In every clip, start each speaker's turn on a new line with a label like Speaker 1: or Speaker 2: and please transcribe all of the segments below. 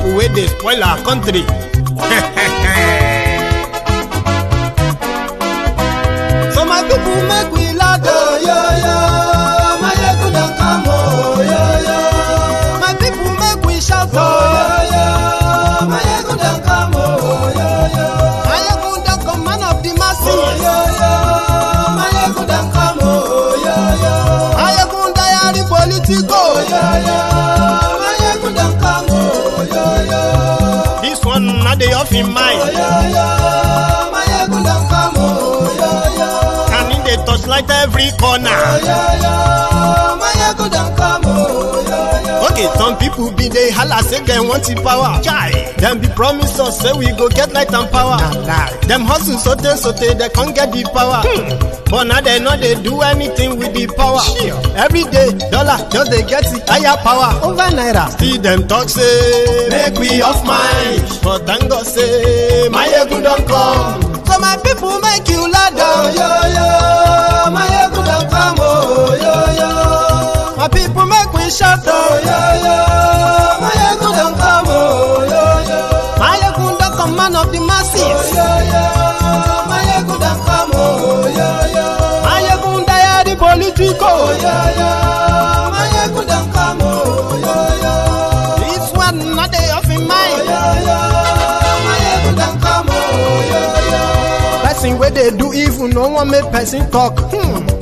Speaker 1: people where they spoil our country. So my people make we loud, oh, yo, yo. My ego don't come, oh, yo, yo. My people make we shout, oh, yo, yo. My ego don't come, oh, yo, yo. My ego don't come, man of the masses, oh, yo, yo. My ego don't come, oh, yo, yo. My ego diary politico, oh, yo, yo. My ego don't come, oh, yo, yo. This one not the off in mind, oh, yo, yo. My ego don't come, oh, yo, yo. They touchlight every corner. Oh, yeah, yeah. My ego don't come, oh, yeah, yeah. Okay, some people be they holla say they want the power. Chai. Them be promise us say we go get light and power. Nah. Them hustle sote they can't get the power. But now they know they do anything with the power. Sure. Every day, dollar just they get the higher power. Over naira. See them talk say make we off mind. But thank God say my ego don't come. So my people make you loud, oh, yo, yo. My ego don't come, oh, yo, yo. My people make we shout, oh, yo, yo. My ego don't come, oh, yo, yo. My ego don't come, man of the masses, oh, yo, yo. My ego don't come, oh, yo, yo. My ego diary politico, oh, yo, yo. My ego don't come, oh, yo, yo. This one not they off in mind, oh, yo, yo. My ego don't come, oh, yo, yo. Person where they do evil, no one make person talk.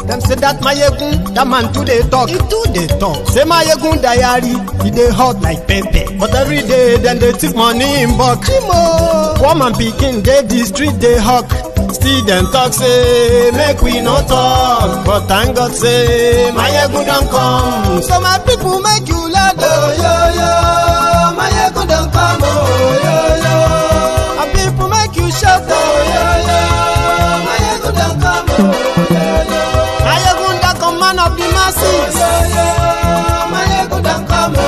Speaker 1: Them say that my yegun, that man too they talk. He too they talk. Say my yegun diary, he they hot like pepper. But every day then they take money in bulk. Poor man picking, they the street they hawk. Still them talk say make we no talk. But thank God say my yegun don't come. So my people make you loud, oh, yo, yo. My yegun don't come, oh, yo, yo. My people make you shout, oh, yo, yo. My ego don't come, oh, yo, yo. My ego don't come, man of the masses, oh, yo, yo. My ego don't come, oh,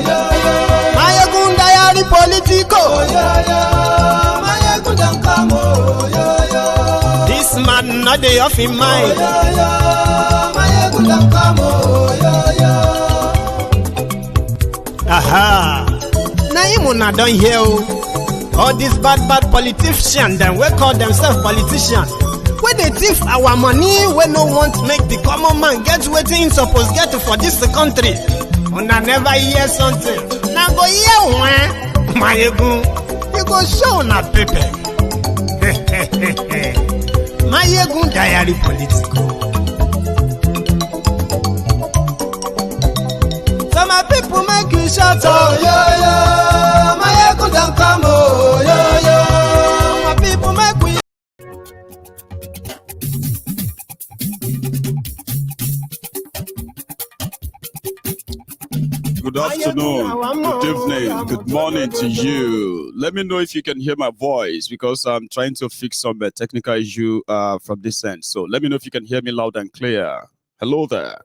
Speaker 1: yo, yo. My ego diary politico, oh, yo, yo. My ego don't come, oh, yo, yo. This man not the off in mind, oh, yo, yo. My ego don't come, oh, yo, yo. Aha. Now you not done here, oh. All these bad politicians, then we call themselves politicians. When they thief our money, we no want to make the common man get waiting supposed get for this country. Una never hear something. Now go hear one. My ego, you go show na paper. My ego diary political. So my people make you shout, oh, yo, yo. My ego don't come, oh, yo, yo. My people make we.
Speaker 2: Good afternoon, good evening, good morning to you. Let me know if you can hear my voice because I'm trying to fix some technical issue from this end. So let me know if you can hear me loud and clear. Hello there.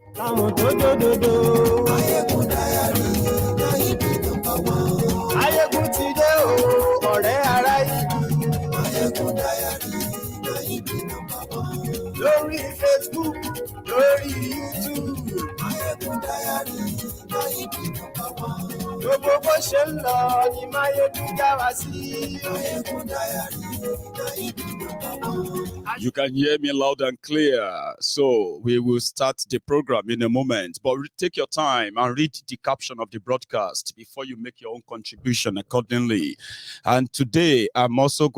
Speaker 1: Lórí Facebook, lórí YouTube. Gbogbo bó ṣe ń lọ ni Máyégún já wa sí.
Speaker 2: You can hear me loud and clear. So we will start the program in a moment. But take your time and read the caption of the broadcast before you make your own contribution accordingly. And today,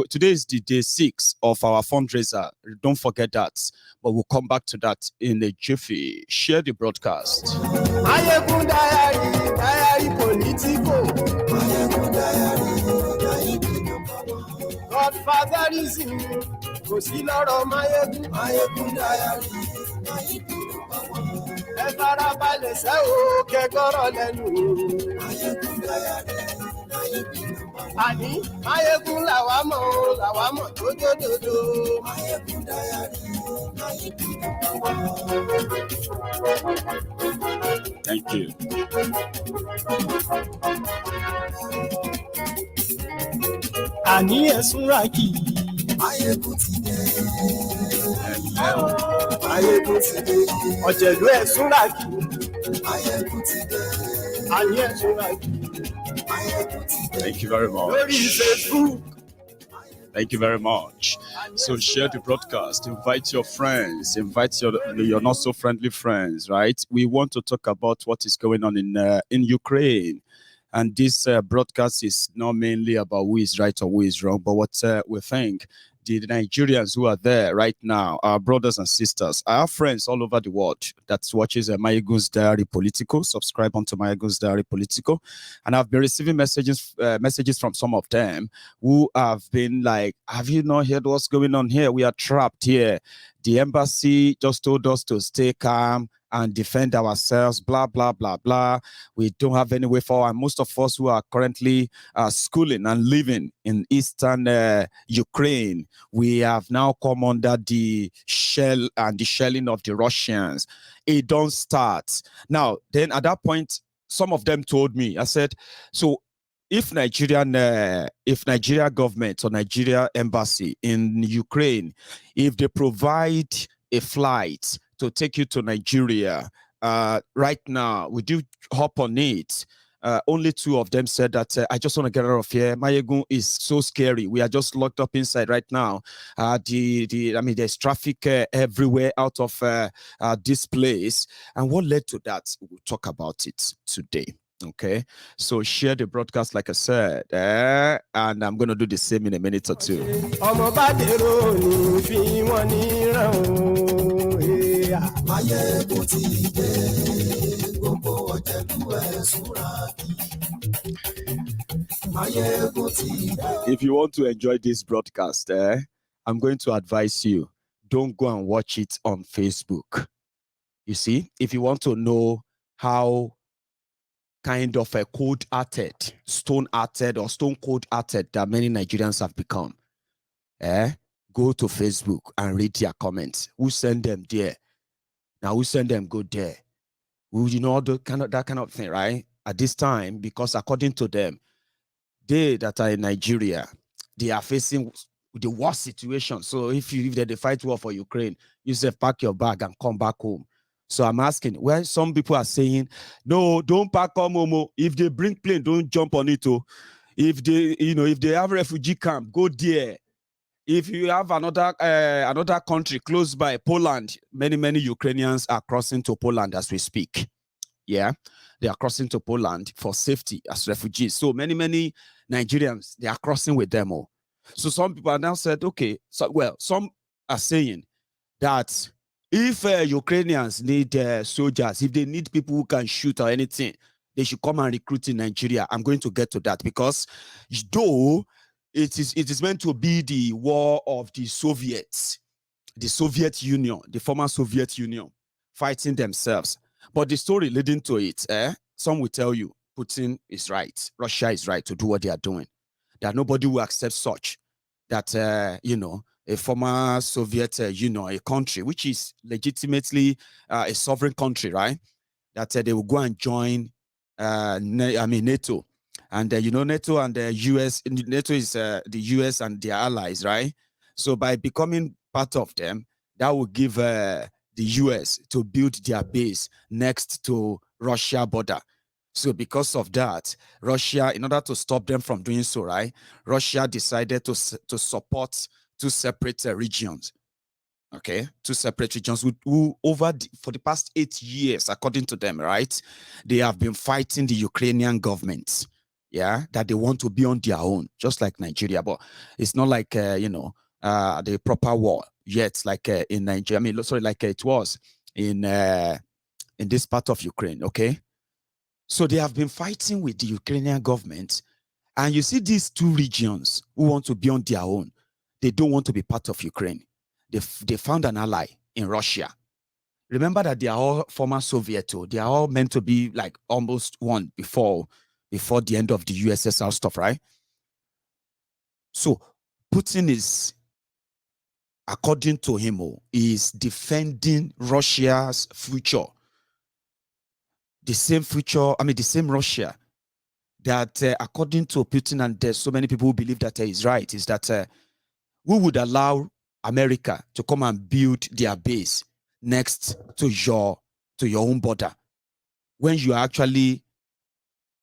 Speaker 2: today is the day 6 of our fundraiser. Don't forget that. But we'll come back to that in a jiffy. Share the broadcast.
Speaker 1: Máyégún diary politico. Godfatherism kò sí lọ́rọ̀ Máyégún diary. Ẹ farabalẹ̀ sẹ́ o kẹ́gọ́rọ̀ lẹ́nu. Àní Máyégún làwa mọ̀ tó dòdòdò.
Speaker 2: Thank you.
Speaker 1: Àní ẹ̀sùn ràkì.
Speaker 3: Máyégún ti dé.
Speaker 1: Máyégún ti dé. Ọ̀jẹ̀lú ẹ̀sùn ràkì.
Speaker 3: Máyégún ti dé.
Speaker 1: Àní ẹ̀sùn ràkì.
Speaker 3: Máyégún ti dé.
Speaker 2: Thank you very much. Thank you very much. So share the broadcast, invite your friends, invite your not so friendly friends, right? We want to talk about what is going on in Ukraine. And this broadcast is not mainly about who is right or who is wrong, but what we think the Nigerians who are there right now, our brothers and sisters. I have friends all over the world that watches Mayegun's Diary Political. Subscribe onto Mayegun's Diary Political, and I've been receiving messages from some of them who have been like, "Have you not heard what's going on here? We are trapped here. The embassy just told us to stay calm and defend ourselves, blah, blah, blah, blah. We don't have any way forward." And most of us who are currently schooling and living in eastern Ukraine, we have now come under the shell and the shelling of the Russians. It don't start. Now, then at that point, some of them told me, I said, so if Nigeria government or Nigeria embassy in Ukraine, if they provide a flight to take you to Nigeria, right now, would you hop on it? Only two of them said that I just want to get out of here. Mayegun is so scary. We are just locked up inside right now. There's traffic everywhere out of this place. And what led to that? We'll talk about it today. Okay, so share the broadcast, like I said, and I'm going to do the same in a minute or two. If you want to enjoy this broadcast, I'm going to advise you, don't go and watch it on Facebook. You see, if you want to know how kind of a cold-hearted, stone-hearted, or stone-cold-hearted that many Nigerians have become, go to Facebook and read their comments. Who send them there? Now, who send them go there? Who, that kind of thing, right? At this time, because according to them, they that are in Nigeria, they are facing the worst situation. So if they fight war for Ukraine, you say pack your bag and come back home. So I'm asking, well, some people are saying, no, don't pack home. If they bring plane, don't jump on it. If they have refugee camp, go there. If you have another country close by, Poland, many Ukrainians are crossing to Poland as we speak. Yeah, they are crossing to Poland for safety as refugees. So many Nigerians, they are crossing with them all. So some people are now said, okay, some are saying that if Ukrainians need soldiers, if they need people who can shoot or anything, they should come and recruit in Nigeria. I'm going to get to that because though it is meant to be the war of the Soviets, the Soviet Union, the former Soviet Union, fighting themselves. But the story leading to it, some will tell you Putin is right, Russia is right to do what they are doing, that nobody will accept such, that, a former Soviet Union, a country which is legitimately a sovereign country, right? That they will go and join NATO. And, NATO and the US, NATO is the US and their allies, right? So by becoming part of them, that will give the US to build their base next to Russia border. So because of that, Russia, in order to stop them from doing so, right, Russia decided to support two separate regions. Okay, two separate regions who for the past 8 years, according to them, right, they have been fighting the Ukrainian government, that they want to be on their own, just like Nigeria. But it's not like, the proper war yet, like in Nigeria. Like it was in this part of Ukraine, okay? So they have been fighting with the Ukrainian government. And you see these two regions who want to be on their own. They don't want to be part of Ukraine. They found an ally in Russia. Remember that they are all former Soviet. They are all meant to be like almost one before the end of the USSR stuff, right? So Putin is, according to him, is defending Russia's future. The same Russia that, according to Putin, and there's so many people who believe that is right, is that we would allow America to come and build their base next to your own border, when you are actually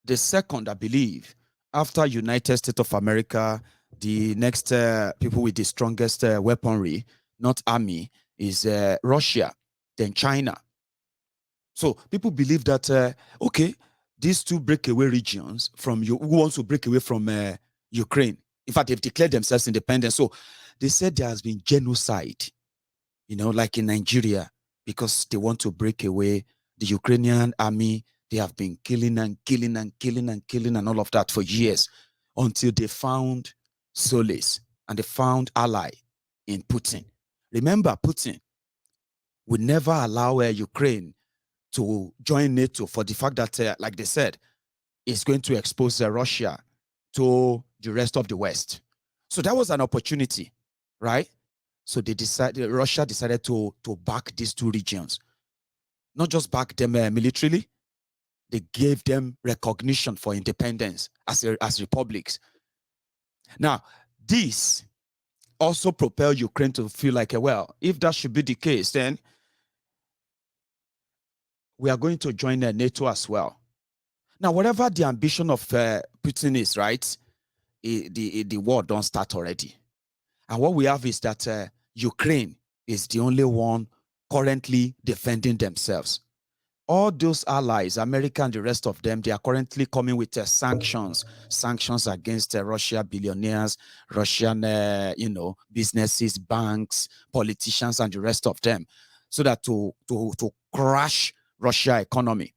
Speaker 2: the second, I believe, after United States of America, the next people with the strongest weaponry, not army, is Russia, then China. So people believe that, okay, these two breakaway regions from you, who wants to break away from Ukraine. In fact, they've declared themselves independent. So they said there has been genocide, like in Nigeria, because they want to break away. The Ukrainian army, they have been killing and killing and killing and killing and all of that for years until they found solace and they found ally in Putin. Remember, Putin would never allow Ukraine to join NATO for the fact that, like they said, it's going to expose Russia to the rest of the West. So that was an opportunity, right? So Russia decided to back these two regions. Not just back them militarily, they gave them recognition for independence as republics. Now, this also propelled Ukraine to feel like, well, if that should be the case, then we are going to join NATO as well. Now, whatever the ambition of Putin is, right, the war don't start already. And what we have is that Ukraine is the only one currently defending themselves. All those allies, America and the rest of them, they are currently coming with sanctions against Russia billionaires, Russian, businesses, banks, politicians, and the rest of them, so that to crash Russia economy.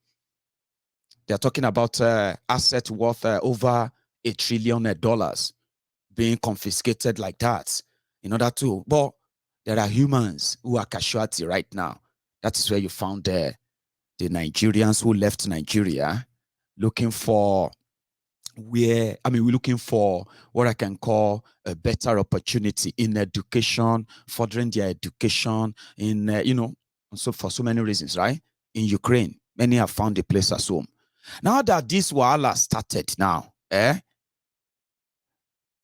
Speaker 2: They're talking about assets worth over $1 trillion being confiscated like that in order to, but there are humans who are casualty right now. That is where you found the Nigerians who left Nigeria looking for we're looking for what I can call a better opportunity in education, furthering their education in, so for so many reasons, right? In Ukraine, many have found a place as home. Now that this wahala started now,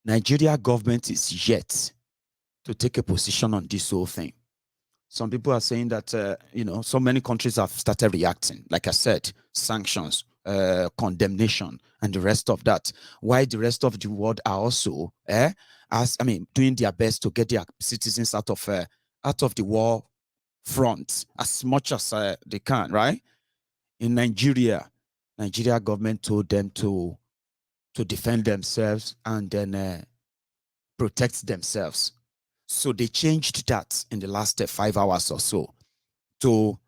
Speaker 2: Nigeria government is yet to take a position on this whole thing. Some people are saying that, so many countries have started reacting. Like I said, sanctions, condemnation, and the rest of that. Why the rest of the world are also, doing their best to get their citizens out of the war front as much as they can, right? In Nigeria government told them to defend themselves and then protect themselves. So they changed that in the last 5 hours or so. So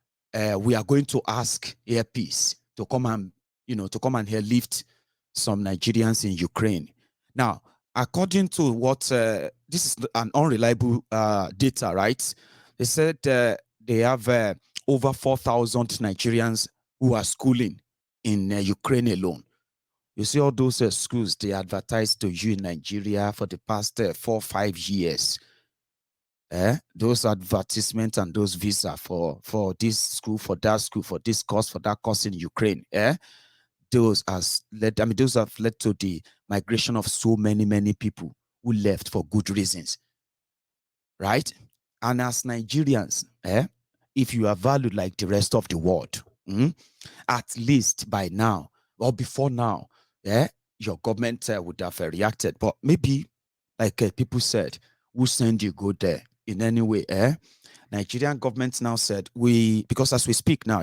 Speaker 2: we are going to ask Air Peace to come and lift some Nigerians in Ukraine. Now, according to what this is an unreliable data, right? They said they have over 4,000 Nigerians who are schooling in Ukraine alone. You see all those schools they advertised to you in Nigeria for the past 4 or 5 years. Those advertisements and those visa for this school, for that school, for this course, for that course in Ukraine. Those have led to the migration of so many people who left for good reasons. Right? And as Nigerians, if you are valued like the rest of the world, at least by now or before now, your government would have reacted. But maybe, like people said, who send you go there in any way? Nigerian government now said because as we speak now,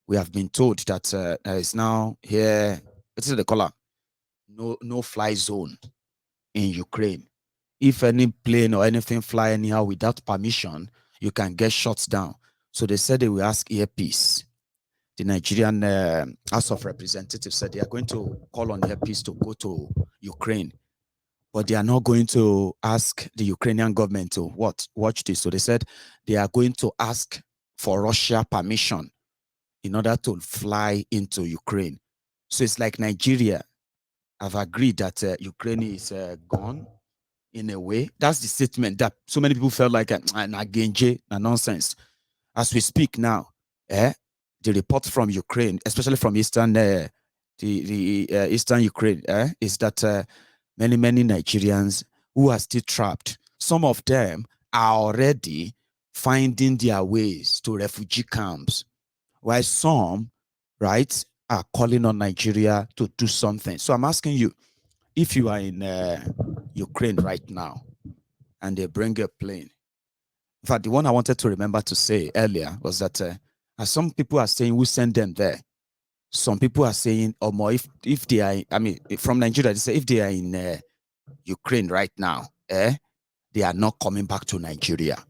Speaker 2: we have been told that there is now here, what is the color? No fly zone in Ukraine. If any plane or anything fly anyhow without permission, you can get shot down. So they said they will ask Air Peace. The Nigerian House of Representatives said they are going to call on Air Peace to go to Ukraine, but they are not going to ask the Ukrainian government to watch this. So they said they are going to ask for Russia permission in order to fly into Ukraine. So it's like Nigeria have agreed that Ukraine is gone in a way. That's the statement that so many people felt like nonsense. As we speak now, the report from Ukraine, especially from eastern eastern Ukraine, is that many Nigerians who are still trapped, some of them are already finding their ways to refugee camps, while some, right, are calling on Nigeria to do something. So I'm asking you, if you are in Ukraine right now and they bring a plane, in fact, the one I wanted to remember to say earlier was that as some people are saying, we send them there. Some people are saying, or more, if they are, I mean, from Nigeria, they say if they are in Ukraine right now, they are not coming back to Nigeria.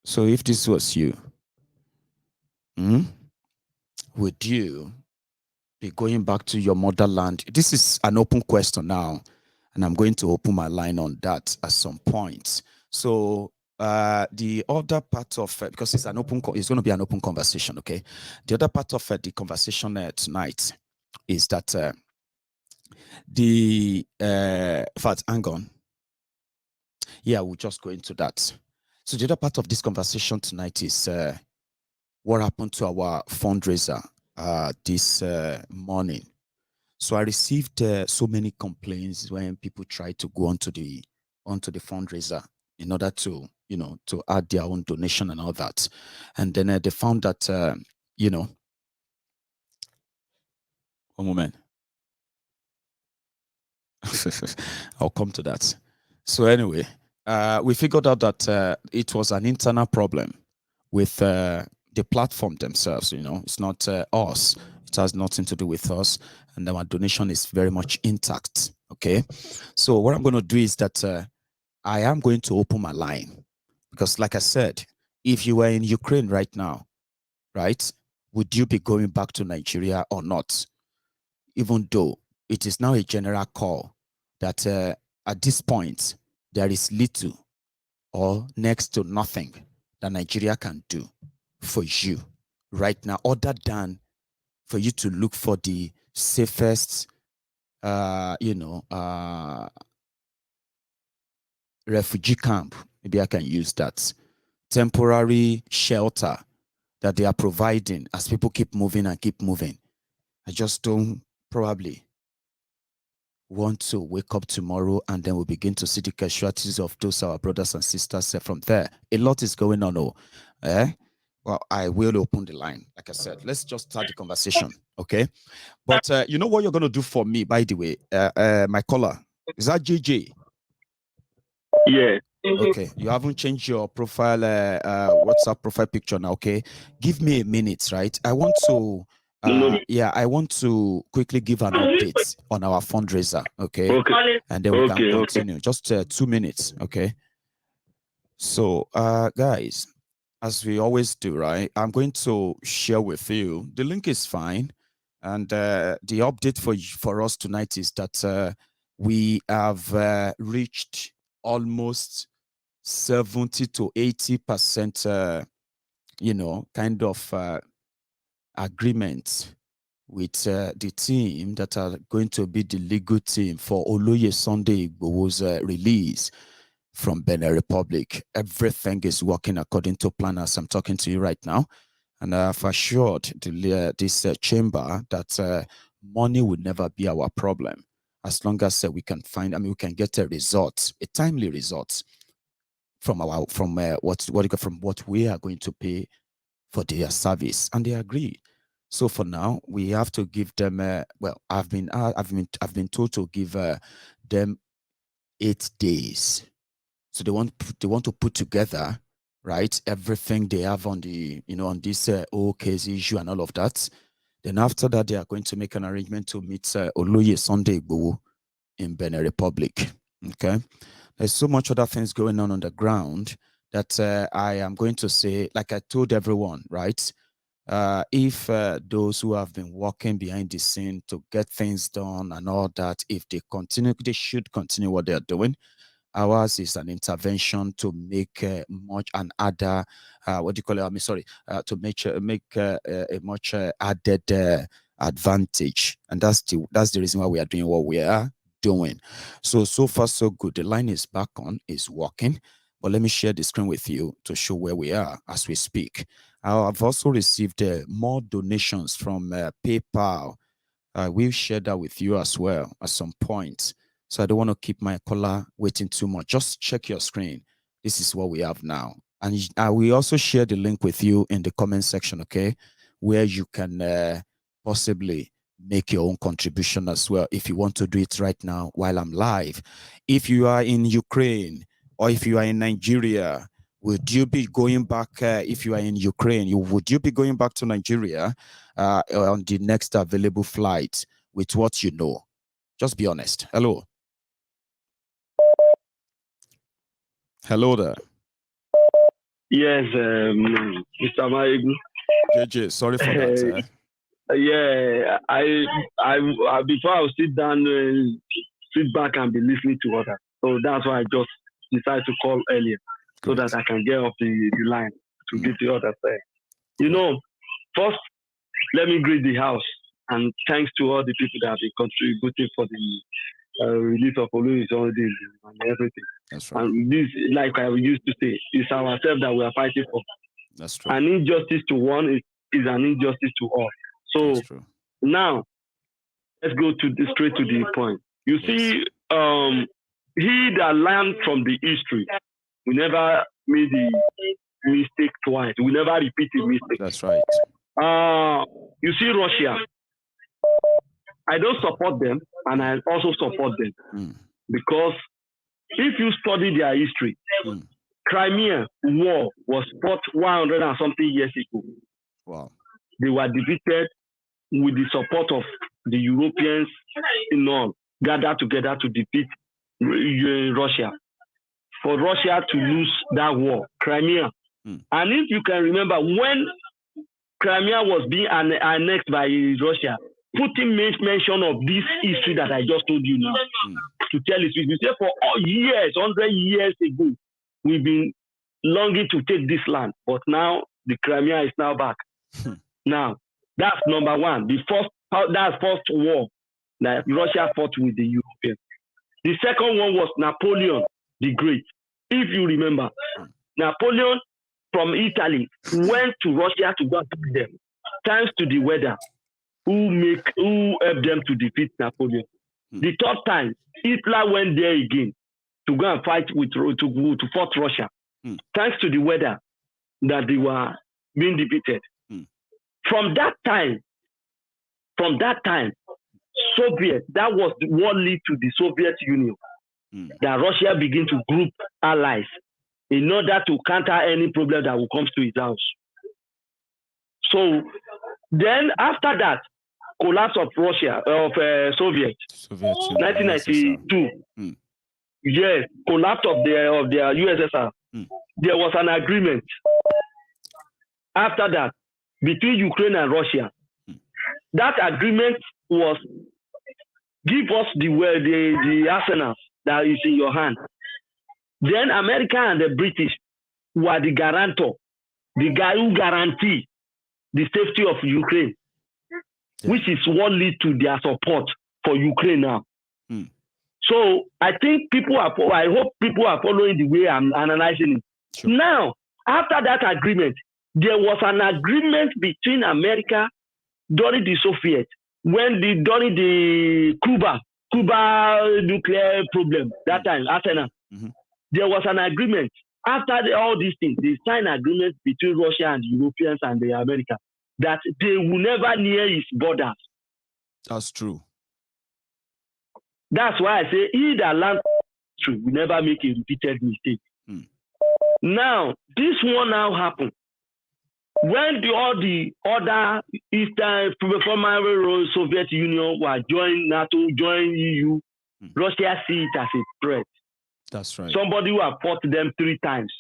Speaker 2: So if this was you, would you be going back to your motherland? This is an open question now, and I'm going to open my line on that at some point. So the other part of because it's going to be an open conversation. Okay, the other part of the conversation tonight is that in fact, hang on. Yeah, we'll just go into that. So the other part of this conversation tonight is what happened to our fundraiser this morning. So I received so many complaints when people tried to go onto the fundraiser in order to, to add their own donation and all that. And then they found that, one moment. I'll come to that. So anyway, we figured out that it was an internal problem with the platform themselves. It's not us. It has nothing to do with us, and our donation is very much intact. Okay, so what I'm going to do is that I am going to open my line because, like I said, if you were in Ukraine right now, right, would you be going back to Nigeria or not? Even though it is now a general call that at this point there is little or next to nothing that Nigeria can do for you right now, other than for you to look for the safest, refugee camp. Maybe I can use that temporary shelter that they are providing as people keep moving and keep moving. I just don't probably want to wake up tomorrow and then we begin to see the casualties of those our brothers and sisters from there. A lot is going on. Well, I will open the line. Like I said, let's just start the conversation, okay? But you know what you're going to do for me, by the way? My caller, is that JJ?
Speaker 4: Yeah.
Speaker 2: Okay, you haven't changed your profile, WhatsApp profile picture now, okay? Give me a minute, right? I want to, I want to quickly give an update on our fundraiser, okay? And then we can continue. Just 2 minutes, okay? So, guys, as we always do, right? I'm going to share with you. The link is fine. And the update for us tonight is that we have reached almost 70 to 80%, kind of agreement with the team that are going to be the legal team for Oloye Sunday Igboho's release from Benin Republic. Everything is working according to plan as I'm talking to you right now. And I've assured this chamber that money will never be our problem as long as we can we can get a result, a timely result from what we are going to pay for their service, and they agree. So for now, we have to give them. I've been told to give them 8 days. So they want to put together, right, everything they have on the on this whole case issue and all of that. Then after that, they are going to make an arrangement to meet Oloye Sunday Igboho in Benin Republic. Okay. There's so much other things going on the ground that I am going to say, like I told everyone, right? If those who have been working behind the scene to get things done and all that, if they should continue what they're doing. Ours is an intervention to make much an other, what do you call it? To make a much added advantage, and that's the reason why we are doing what we are doing. So far so good. The line is back on, is working. But let me share the screen with you to show where we are as we speak. I've also received more donations from PayPal. I will share that with you as well at some point. So I don't want to keep my caller waiting too much. Just check your screen. This is what we have now. And I will also share the link with you in the comment section, okay, where you can possibly make your own contribution as well if you want to do it right now while I'm live. If you are in Ukraine or if you are in Nigeria, would you be going back? If you are in Ukraine, would you be going back to Nigeria on the next available flight with what you know? Just be honest. Hello. Hello there.
Speaker 4: Yes, Mr. Maegu.
Speaker 2: JJ, sorry for that.
Speaker 4: Yeah, I before I will sit down, sit back and be listening to others. So that's why I just decided to call earlier. Great. So that I can get off the line to get the others there. You know, first, let me greet the house and thanks to all the people that have been contributing for the release of Olu's holidays and everything.
Speaker 2: That's right.
Speaker 4: And this, like I used to say, is ourselves that we are fighting for.
Speaker 2: That's true.
Speaker 4: An injustice to one is an injustice to all. So now, let's go straight to the point. You see, he that learned from the history, we never made the mistake twice. We never repeat the mistake.
Speaker 2: That's right.
Speaker 4: You see, Russia, I don't support them, and I also support them because if you study their history, Crimea war was fought 100 and something years ago.
Speaker 2: Wow.
Speaker 4: They were defeated with the support of the Europeans in all, gathered together to defeat Russia. For Russia to lose that war, Crimea. And if you can remember, when Crimea was being annexed by Russia, Putin made mention of this history that I just told you now. To tell his people, say for all years, 100 years ago, we've been longing to take this land, but now the Crimea is now back. Now, that's number one. That's first war that Russia fought with the Europeans. The second one was Napoleon the Great. If you remember, Napoleon from Italy went to Russia to go and beat them, thanks to the weather, who helped them to defeat Napoleon. The third time, Hitler went there again to go and fight to fight Russia, thanks to the weather that they were being defeated. From that time, Soviet, that was what led to the Soviet Union, that Russia began to group allies in order to counter any problem that will come to his house. So then after that, collapse of Russia, Soviet 1992. Yes, collapse of their USSR. There was an agreement after that between Ukraine and Russia. That agreement was give us the arsenal that is in your hand. Then America and the British were the guarantor, the guy who guarantee the safety of Ukraine, which is what leads to their support for Ukraine now. So I think I hope people are following the way I'm analyzing it. Sure. Now, after that agreement, there was an agreement between America during the Soviet, during the Cuba nuclear problem, that time, arsenal. There was an agreement. After all these things, they signed agreements between Russia and the Europeans and the America that they will never near its borders.
Speaker 2: That's true.
Speaker 4: That's why I say, he that learns true will never make a repeated mistake. Now, this one now happened. When all the other Eastern, former Soviet Union were joined NATO, joined EU, Russia see it as a threat.
Speaker 2: That's right.
Speaker 4: Somebody who have fought them 3 times.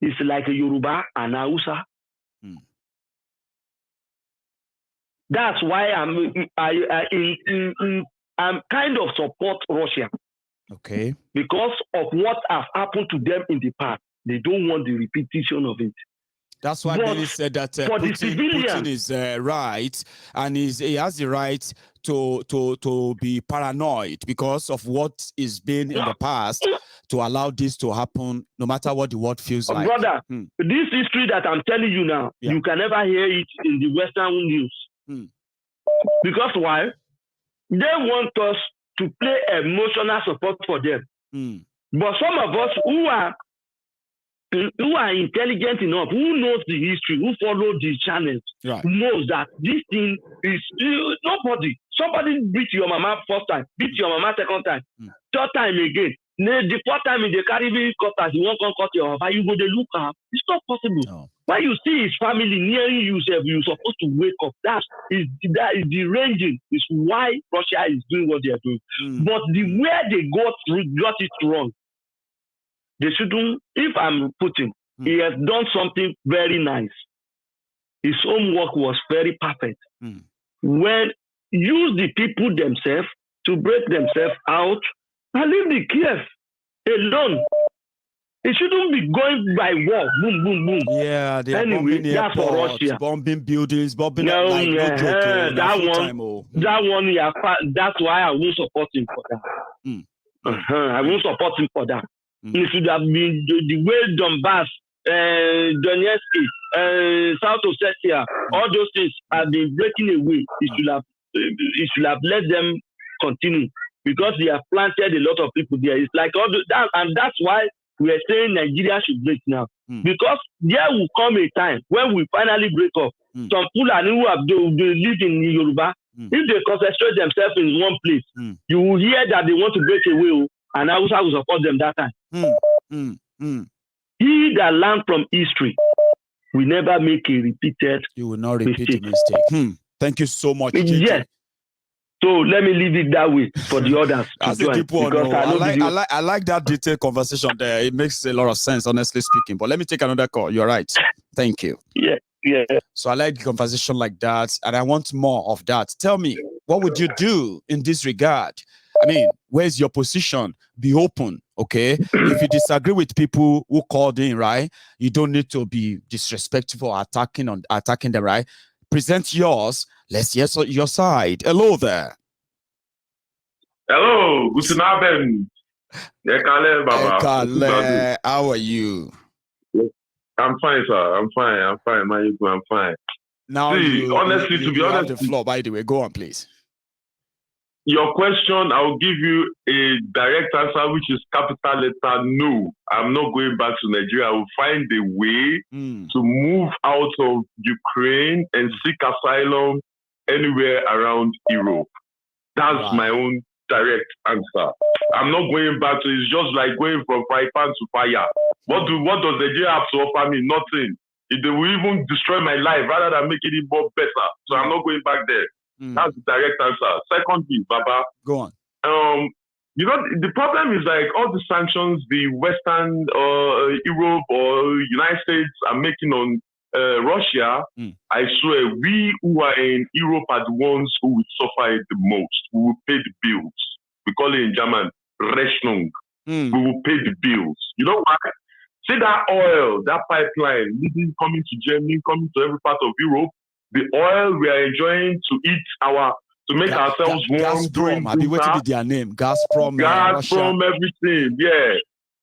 Speaker 4: It's like a Yoruba and Hausa. That's why I'm kind of support Russia.
Speaker 2: Okay.
Speaker 4: Because of what has happened to them in the past. They don't want the repetition of it.
Speaker 2: That's why Billy said that Putin is right, and he has the right to be paranoid because of what is been in the past to allow this to happen, no matter what the world feels like.
Speaker 4: Brother, this history that I'm telling you now, you can never hear it in the Western news. Because why? They want us to play emotional support for them. But some of us who are who are intelligent enough, who knows the history, who follow the channels, knows that this thing is nobody. Somebody beat your mama first time, beat your mama second time, third time again. The fourth time in the Caribbean cutters, you won't come cut your wife, you go to look up. It's not possible. No. When you see his family nearing you, you're supposed to wake up. That is deranging. Is why Russia is doing what they are doing. But the way they got it wrong, they shouldn't. If I'm Putin, he has done something very nice. His homework was very perfect. When use the people themselves to break themselves out and leave the Kiev alone. It shouldn't be going by war. Boom, boom, boom.
Speaker 2: Yeah, they are bombing
Speaker 4: that's for Russia.
Speaker 2: Bombing buildings, bombing no joke.
Speaker 4: That one, yeah, that's why I won't support him for that. I won't support him for that. It should have been the way Donbass, Donetsk, South Ossetia, all those things have been breaking away. It should have let them continue because they have planted a lot of people there. It's like all that, and that's why we are saying Nigeria should break now. Because there will come a time when we finally break up. Some Fulani who have lived in Yoruba, if they concentrate themselves in one place, you will hear that they want to break away, and Hausa will support them that time. He that learned from history will never make a repeated
Speaker 2: You will not repeat a mistake. Thank you so much.
Speaker 4: Yes. So let me leave it that way for the others.
Speaker 2: That's a deep one. I like that detailed conversation there. It makes a lot of sense, honestly speaking. But let me take another call. You're right. Thank you.
Speaker 4: Yeah.
Speaker 2: So I like conversation like that, and I want more of that. Tell me, what would you do in this regard? I mean, where's your position? Be open, okay? If you disagree with people who called in, right, you don't need to be disrespectful or attacking them, right? Present yours. Let's hear your side. Hello there.
Speaker 5: Hello, guten Abend.
Speaker 2: Ekale, how are you?
Speaker 5: I'm fine, sir. I'm fine. I'm fine.
Speaker 2: Now,
Speaker 5: honestly, to be honest,
Speaker 2: have the floor. By the way, go on, please.
Speaker 5: Your question, I'll give you a direct answer, which is capital letter no. I'm not going back to Nigeria. I will find a way to move out of Ukraine and seek asylum anywhere around Europe. That's my own direct answer. I'm not going back to it's just like going from fire pan to fire. What does Nigeria have to offer me? Nothing. They will even destroy my life rather than making it more better. So I'm not going back there. That's the direct answer. Secondly, Baba.
Speaker 2: Go on.
Speaker 5: The problem is like all the sanctions the Western Europe or United States are making on Russia, I swear, we who are in Europe are the ones who will suffer it the most. We will pay the bills. We call it in German, Rechnung. We will pay the bills. You know why? See that oil, that pipeline, coming to Germany, coming to every part of Europe. The oil we are enjoying to make ourselves warm.
Speaker 2: Gazprom, I've been waiting with their name. Gazprom,
Speaker 5: everything, yeah.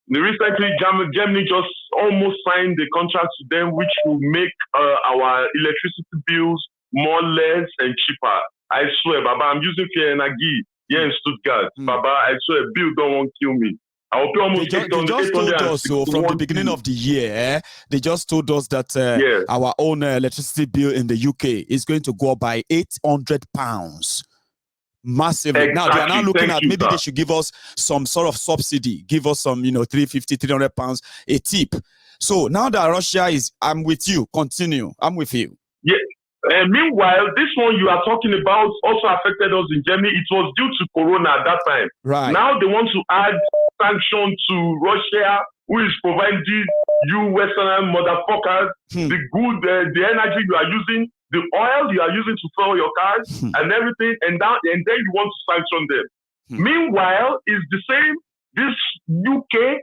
Speaker 5: Recently, Germany just almost signed the contract to them, which will make our electricity bills more less and cheaper. I swear, Baba, I'm using Fair Energy here in Stuttgart. Baba, I swear, bill don't want to kill me.
Speaker 2: They just told us so from the beginning of the year. They just told us that our own electricity bill in the UK is going to go up by £800. Massively.
Speaker 5: Exactly.
Speaker 2: Now they are now looking at maybe
Speaker 5: sir.
Speaker 2: They should give us some sort of subsidy, give us some, £300, a tip. So now that Russia I'm with you. Continue. I'm with you.
Speaker 5: Yeah. Meanwhile, this one you are talking about also affected us in Germany. It was due to Corona at that time.
Speaker 2: Right.
Speaker 5: Now they want to add sanctions to Russia, who is providing you Western motherfuckers the energy you are using, the oil you are using to fuel your cars and everything, and then you want to sanction them. Meanwhile, it's the same. This UK,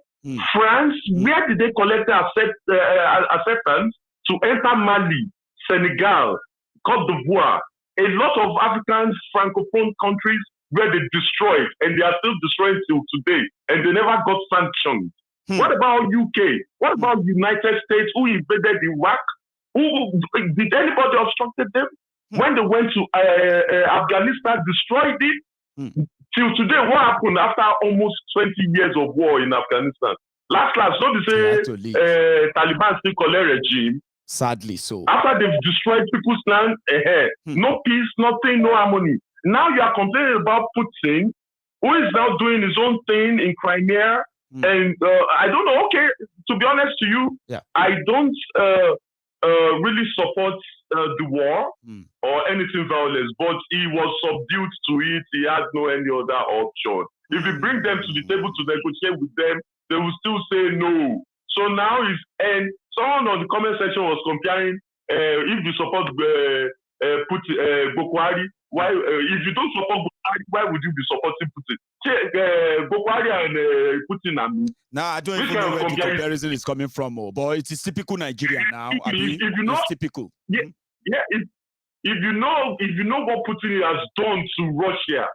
Speaker 5: France, where did they collect acceptance to enter Mali, Senegal, Cote d'Ivoire, a lot of African francophone countries where they destroyed, and they are still destroying till today, and they never got sanctioned. What about UK? What about United States, who invaded Iraq? Did anybody obstructed them? When they went to Afghanistan, destroyed it? Till today, what happened after almost 20 years of war in Afghanistan? Last, so they say Taliban still collect regime.
Speaker 2: Sadly so.
Speaker 5: After they've destroyed people's land, no peace, nothing, no harmony. Now you are complaining about Putin, who is now doing his own thing in Crimea. And I don't know, okay, to be honest to you, I don't really support the war or anything violence, but he was subdued to it. He had no any other option. If you bring them to the table to negotiate with them, they will still say no. So now and someone on the comment section was comparing if you support Boko Haram, why if you don't support Boko Haram, why would you be supporting Putin? Boko Haram and Putin and me.
Speaker 2: Nah, I don't even know where the comparison is coming from, but it is typical Nigerian now.
Speaker 5: If you know,
Speaker 2: it's typical.
Speaker 5: Yeah, if you know what Putin has done to Russia.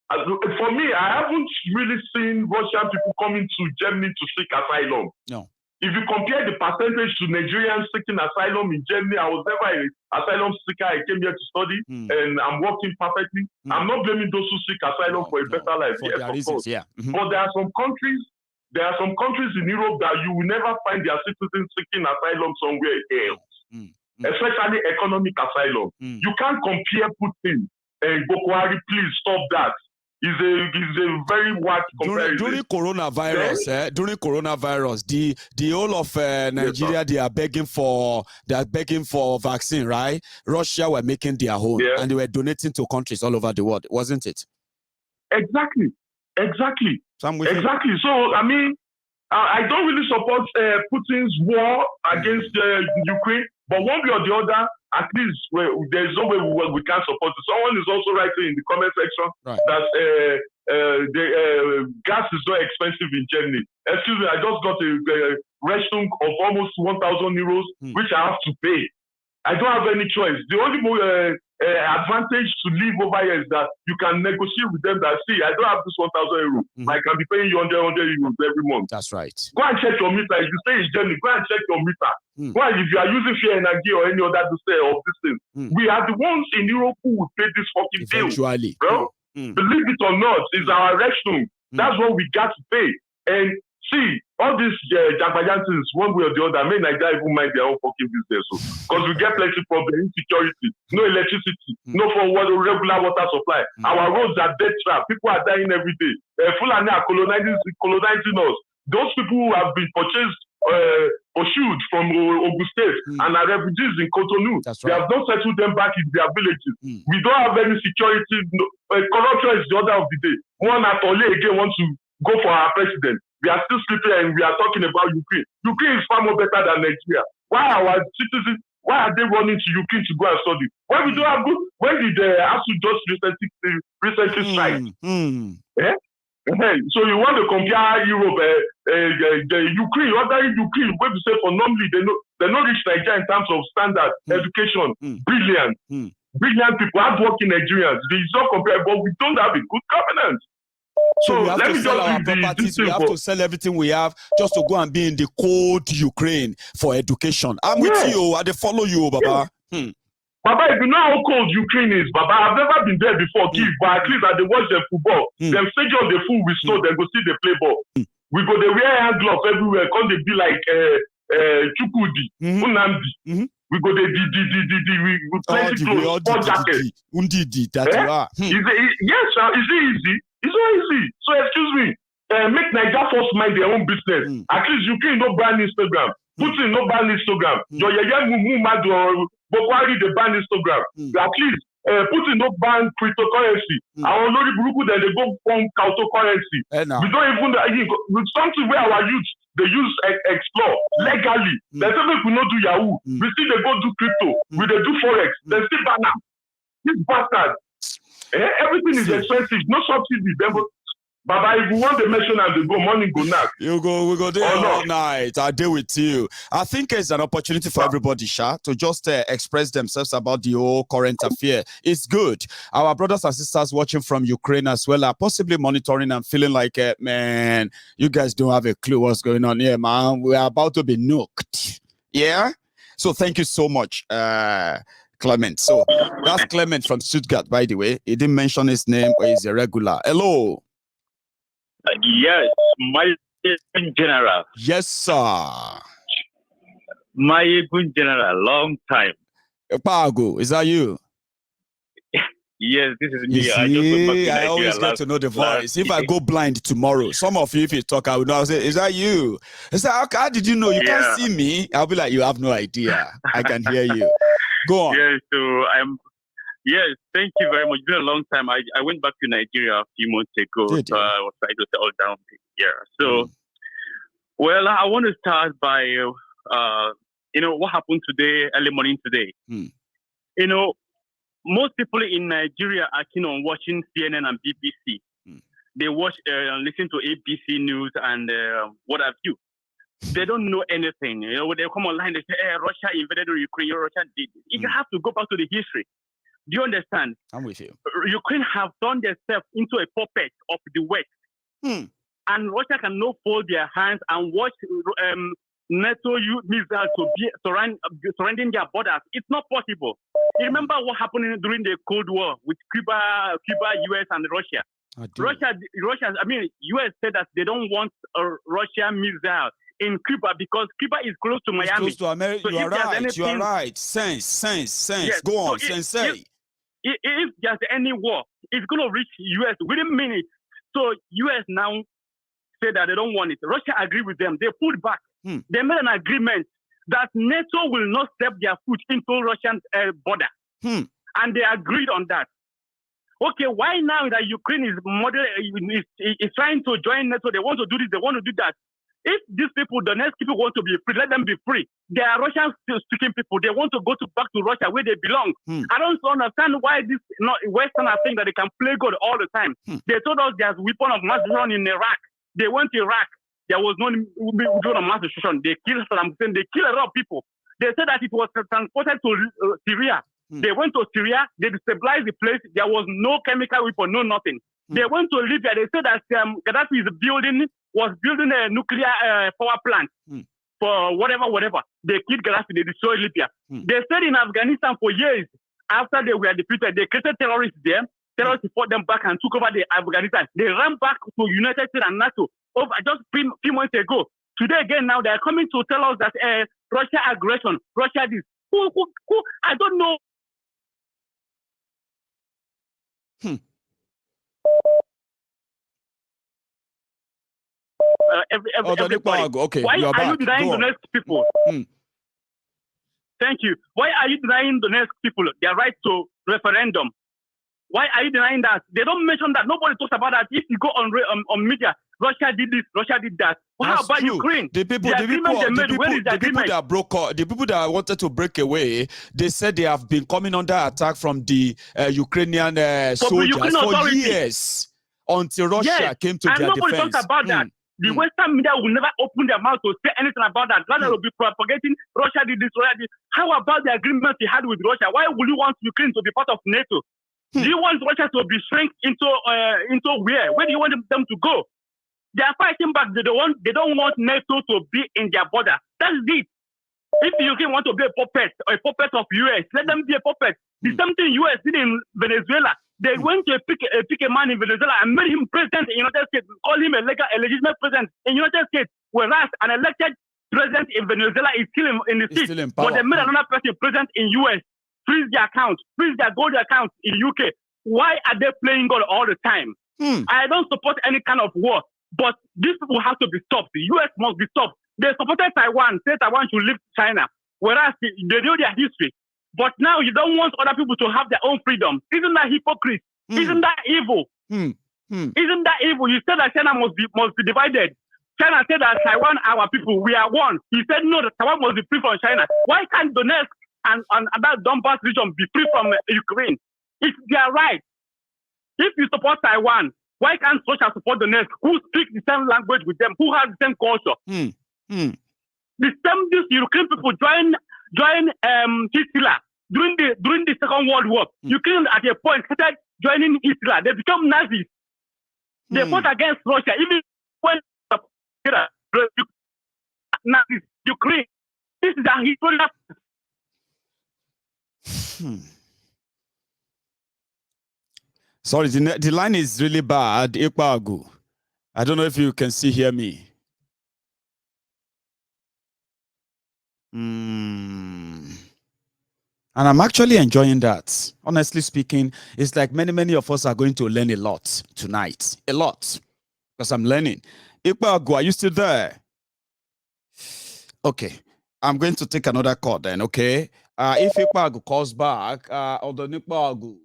Speaker 5: For me, I haven't really seen Russian people coming to Germany to seek asylum. No. If you compare the percentage to Nigerians seeking asylum in Germany, I was never an asylum seeker. I came here to study and I'm working perfectly. I'm not blaming those who seek asylum for a better life. Yes, of course. Yeah. But there are some countries in Europe that you will never find their citizens seeking asylum somewhere else. Especially economic asylum. You can't compare Putin and Boko Haram. Please stop that. Is a very wide comparison.
Speaker 2: During coronavirus, the whole of Nigeria, they are begging for vaccine, right? Russia were making their own, and they were donating to countries all over the world, wasn't it?
Speaker 5: Exactly. So I mean, I don't really support Putin's war against Ukraine, but one way or the other, at least there's no way we can support it. Someone is also writing in the comment section that the gas is so expensive in Germany. Excuse me, I just got a restaurant of almost 1,000 euros, which I have to pay. I don't have any choice. The only advantage to live over here is that you can negotiate with them that, see, I don't have this 1,000 euros. I can be paying you 100 euros every month.
Speaker 2: That's right.
Speaker 5: Go and check your meter. If you stay in Germany, go and check your meter. Go and, if you are using Fair Energy or any other to say of this thing, we are the ones in Europe who will pay this fucking bill. Bro, believe it or not, it's our restroom. That's what we got to pay. And see, all these Jagbajantis, one way or the other, may Nigeria even mind their own fucking business. Because we get plenty problems, insecurity, no electricity, no regular water supply. Our roads are dead trap. People are dying every day. Fulani are colonizing us. Those people who have been purchased or shooed from Ogun State and are refugees in Cotonou, they have not settled them back in their villages. We don't have any security. Corruption is the order of the day. One Atole again wants to go for our president. We are still sleeping and we are talking about Ukraine. Ukraine is far more better than Nigeria. Why are they running to Ukraine to go and study? When we don't have good, when did ASU just recently strike? So you want to compare Europe, the Ukraine, ordinary Ukraine, where to say for normally they not reach Nigeria in terms of standard education. Brilliant people, hardworking Nigerians. They is not comparable, but we don't have a good governance.
Speaker 2: So we have to sell our properties, we have to sell everything we have just to go and be in the cold Ukraine for education. I'm with you, I follow you, Baba.
Speaker 5: Baba, if you know how cold Ukraine is, Baba, I've never been there before, but at least I watch them football. Them stadium they full with snow, they go see they play ball. We go they wear hand gloves everywhere, come they be like Chukudi, Unamdi. We go they we plenty clothes, sport jackets. Yes, is it easy? It's not easy. So excuse me, make Nigeria first mind their own business. At least Ukraine no ban Instagram. Putin no ban Instagram. Your Muhammad or Boko Haram they ban Instagram. At least Putin no ban cryptocurrency. Our Lori Buruku then they go from cryptocurrency. We don't even with something where our youth they use explore legally. There's something we not do Yahoo. We still they go do crypto. We they do forex. They still ban them. This bastard. Everything is expensive, no subsidy. Baba, if you want the mention and they go, money go knock.
Speaker 2: We go there all night. I deal with you. I think it's an opportunity for everybody, Sha, to just express themselves about the whole current affair. It's good. Our brothers and sisters watching from Ukraine as well are possibly monitoring and feeling like, man, you guys don't have a clue what's going on here, man. We are about to be nuked. Yeah? So thank you so much, Clement. So that's Clement from Stuttgart, by the way. He didn't mention his name, or he's a regular. Hello.
Speaker 6: Yes, my in general.
Speaker 2: Yes, sir.
Speaker 6: My good general, long time.
Speaker 2: Pago, is that you?
Speaker 6: Yes, this is
Speaker 2: You
Speaker 6: me. I just went back to
Speaker 2: see, I
Speaker 6: Nigeria
Speaker 2: always get to know the voice. If I go blind tomorrow, some of you, if you talk, I will know. I'll say, is that you? It's like, how did you know? You can't see me. I'll be like, you have no idea. I can hear you. Go on.
Speaker 6: Yes, so yes, thank you very much. It's been a long time. I went back to Nigeria a few months ago,
Speaker 2: Did
Speaker 6: so
Speaker 2: you?
Speaker 6: I was trying to settle down here. So, well, I want to start by, what happened today, early morning today. You know, most people in Nigeria are keen on watching CNN and BBC. They watch and listen to ABC News and what have you. They don't know anything. You know, when they come online, they say, Russia invaded Ukraine, Russia did. You have to go back to the history. Do you understand?
Speaker 2: I'm with you.
Speaker 6: Ukraine have turned themselves into a puppet of the West. And Russia cannot fold their hands and watch NATO missiles to be surrounding their borders. It's not possible. You remember what happened during the Cold War with Cuba, US, and Russia? US said that they don't want a Russian missile in Cuba because Cuba is close to Miami.
Speaker 2: Close to America.
Speaker 6: So
Speaker 2: you are right. Sense. Yes, go on, sensei.
Speaker 6: If there's any war, it's going to reach US within minutes. So US now say that they don't want it. Russia agreed with them. They pulled back. They made an agreement that NATO will not step their foot into Russian border. And they agreed on that. Okay, why now that Ukraine is trying to join NATO, they want to do this, they want to do that. If these people, the next people want to be free, let them be free. They are Russian-speaking people. They want to go back to Russia where they belong. I don't understand why this Western are saying that they can play God all the time. They told us there's weapon of mass destruction in Iraq. They went to Iraq. There was no weapon of mass destruction. They killed Saddam Hussein. They killed a lot of people. They said that it was transported to Syria. They went to Syria. They destabilized the place. There was no chemical weapon, no nothing. They went to Libya. They said that Gaddafi was building a nuclear power plant for whatever. They killed Gaddafi. They destroyed Libya. They stayed in Afghanistan for years. After they were defeated, they created terrorists there. Terrorists fought them back and took over the Afghanistan. They ran back to United States and NATO over just a few months ago. Today again, now they are coming to tell us that Russia aggression, Russia this. Who? I don't know. Everybody.
Speaker 2: Okay,
Speaker 6: why
Speaker 2: are
Speaker 6: you denying the next people? Thank you. Why are you denying the next people their right to referendum? Why are you denying that? They don't mention that. Nobody talks about that. If you go on media, Russia did this, Russia did that. How about true. Ukraine?
Speaker 2: The people that wanted to break away, they said they have been coming under attack from the Ukrainian soldiers for years until Russia came to their defense.
Speaker 6: Nobody talks about that. The Western media will never open their mouth to say anything about that. Rather, will be propagating Russia did this, Russia did. How about the agreement he had with Russia? Why would you want Ukraine to be part of NATO? Do you want Russia to be shrink into where? Where do you want them to go? They are fighting back. They don't want NATO to be in their border. That's it. If Ukraine want to be a puppet of US, let them be a puppet. The same thing US did in Venezuela. They went to pick a man in Venezuela and made him president in the United States, call him a legitimate president in the United States, whereas an elected president in Venezuela is still in the seat. But they made another person president in US. Freeze their accounts, freeze their gold accounts in UK. Why are they playing God all the time? I don't support any kind of war, but these people have to be stopped. The US must be stopped. They supported Taiwan, said Taiwan should leave China, whereas they know their history. But now you don't want other people to have their own freedom. Isn't that hypocrite? Isn't that evil? Isn't that evil? You said that China must be divided. China said that Taiwan, our people, we are one. He said no, that Taiwan must be free from China. Why can't Donetsk and that Donbass region be free from Ukraine? It's their right. If you support Taiwan, why can't Russia support Donetsk? Who speak the same language with them? Who has the same culture? These Ukrainian people join Hitler during the Second World War. Ukraine at a point started joining Hitler. They become Nazis. They fought against Russia. Even when Nazis, Ukraine. This is a historical.
Speaker 2: Sorry, the line is really bad. I don't know if you can hear me. And I'm actually enjoying that. Honestly speaking, it's like many of us are going to learn a lot tonight. A lot. Because I'm learning. Ikpagu, are you still there? Okay. I'm going to take another call then, okay? If Ikpagu calls back, although Ikpagu,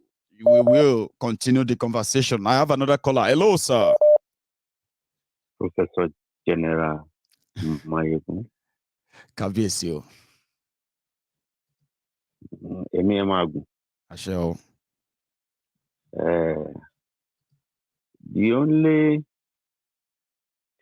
Speaker 2: we will continue the conversation. I have another caller. Hello, sir.
Speaker 7: Professor General Mayegun.
Speaker 2: Kabiyesi.
Speaker 7: Emi Emagu.
Speaker 2: Ashe.
Speaker 7: The only